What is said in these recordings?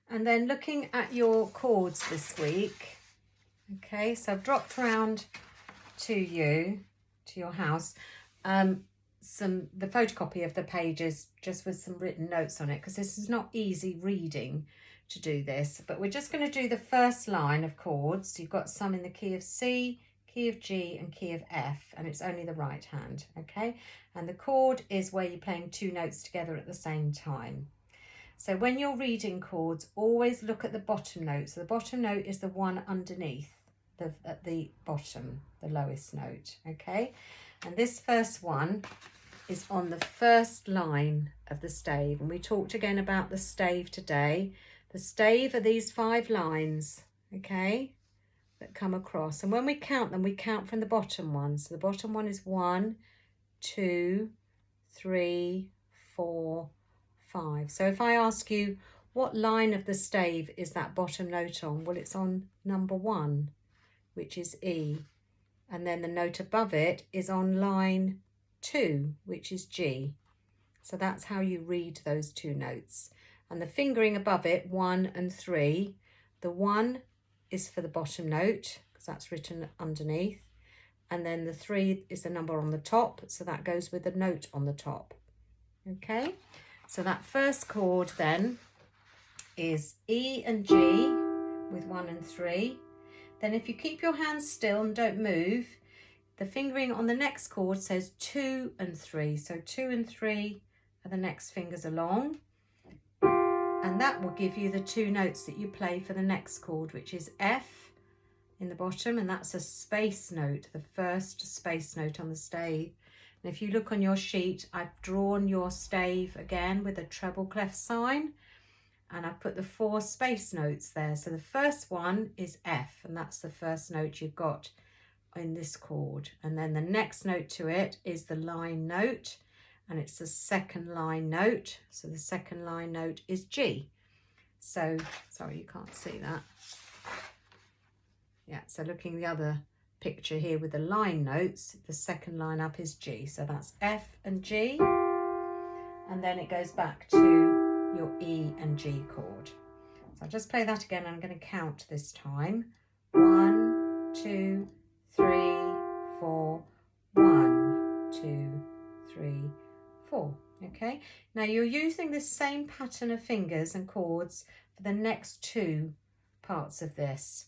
And then looking at your chords this week, okay, so I've dropped around to your house, the photocopy of the pages just with some written notes on it, because this is not easy reading to do this, but we're just going to do the first line of chords. You've got some in the key of C, key of G and key of F, and it's only the right hand, okay? And the chord is where you're playing two notes together at the same time. So when you're reading chords, always look at the bottom note. So the bottom note is the one underneath at the bottom, the lowest note, okay? And this first one is on the first line of the stave. And we talked again about the stave today. The stave are these 5 lines, okay, that come across. And when we count them, we count from the bottom one. So the bottom one is 1, 2, 3, 4, 5. So if I ask you, what line of the stave is that bottom note on? Well, it's on number 1, which is E. And then the note above it is on line 2, which is G. So that's how you read those 2 notes. And the fingering above it, 1 and 3. The 1 is for the bottom note, because that's written underneath. And then the 3 is the number on the top, so that goes with the note on the top. Okay, so that first chord then is E and G with 1 and 3. Then if you keep your hands still and don't move, the fingering on the next chord says 2 and 3. So 2 and 3 are the next fingers along. And that will give you the 2 notes that you play for the next chord, which is F in the bottom, and that's a space note, the first space note on the stave. And if you look on your sheet, I've drawn your stave again with a treble clef sign, and I've put the 4 space notes there. So the first one is F, and that's the first note you've got in this chord. And then the next note to it is the line note, and it's the second line note. So the second line note is G. So, sorry, you can't see that. Yeah, so looking the other picture here with the line notes, the second line up is G. So that's F and G. And then it goes back to your E and G chord. So I'll just play that again. I'm going to count this time. 1, 2, 3, 4. 1, 2, 3, 4. Okay, now you're using the same pattern of fingers and chords for the next 2 parts of this.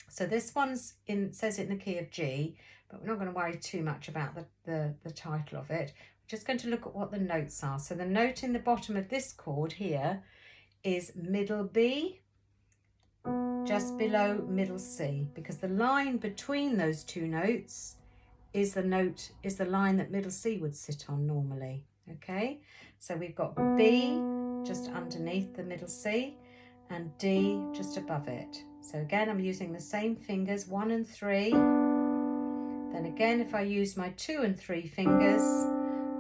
So this one's says it in the key of G, but we're not going to worry too much about the title of it. We're just going to look at what the notes are. So the note in the bottom of this chord here is middle B, just below middle C, because the line between those 2 notes is the line that middle C would sit on normally. Okay, so we've got B just underneath the middle C and D just above it. So again, I'm using the same fingers, 1 and 3. Then again, if I use my 2 and 3 fingers,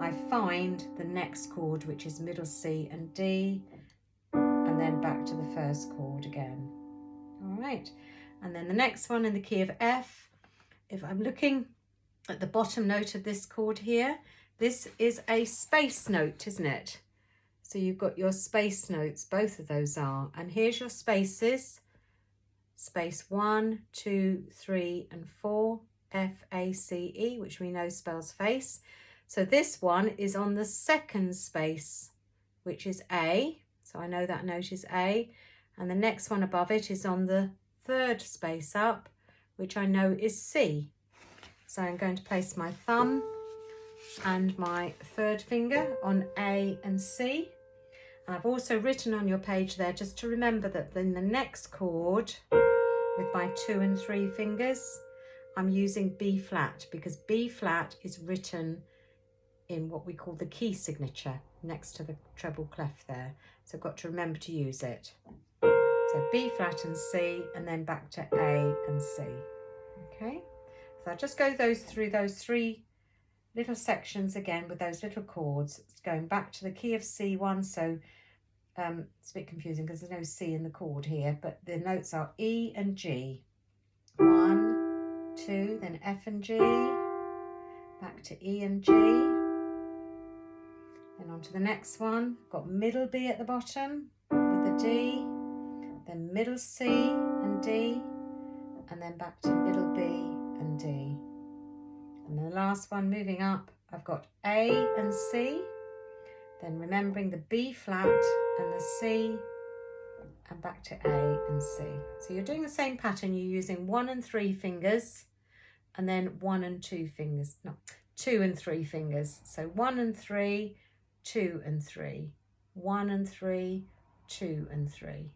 I find the next chord, which is middle C and D, and then back to the first chord again. All right, and then the next one in the key of F, if I'm looking at the bottom note of this chord here, this is a space note, isn't it? So you've got your space notes, both of those are, and here's your spaces. Space 1, 2, 3 and 4, F-A-C-E, which we know spells face. So this one is on the second space, which is A. So I know that note is A. And the next one above it is on the third space up, which I know is C. So I'm going to place my thumb and my third finger on A and C. And I've also written on your page there, just to remember that in the next chord, with my 2 and 3 fingers, I'm using B flat, because B flat is written in what we call the key signature next to the treble clef there. So I've got to remember to use it. So B flat and C, and then back to A and C. Okay, so I'll just go through those 3 little sections again with those little chords. It's going back to the key of C1, so it's a bit confusing because there's no C in the chord here, but the notes are E and G. 1, 2, then F and G, back to E and G, then on to the next one. Got middle B at the bottom with the D, middle C and D, and then back to middle B and D. And the last one moving up, I've got A and C, then remembering the B flat and the C, and back to A and C. So you're doing the same pattern, you're using 1 and 3 fingers, and then 1 and 2 fingers, no, 2 and 3 fingers. So 1 and 3, 2 and 3, 1 and 3, 2 and 3.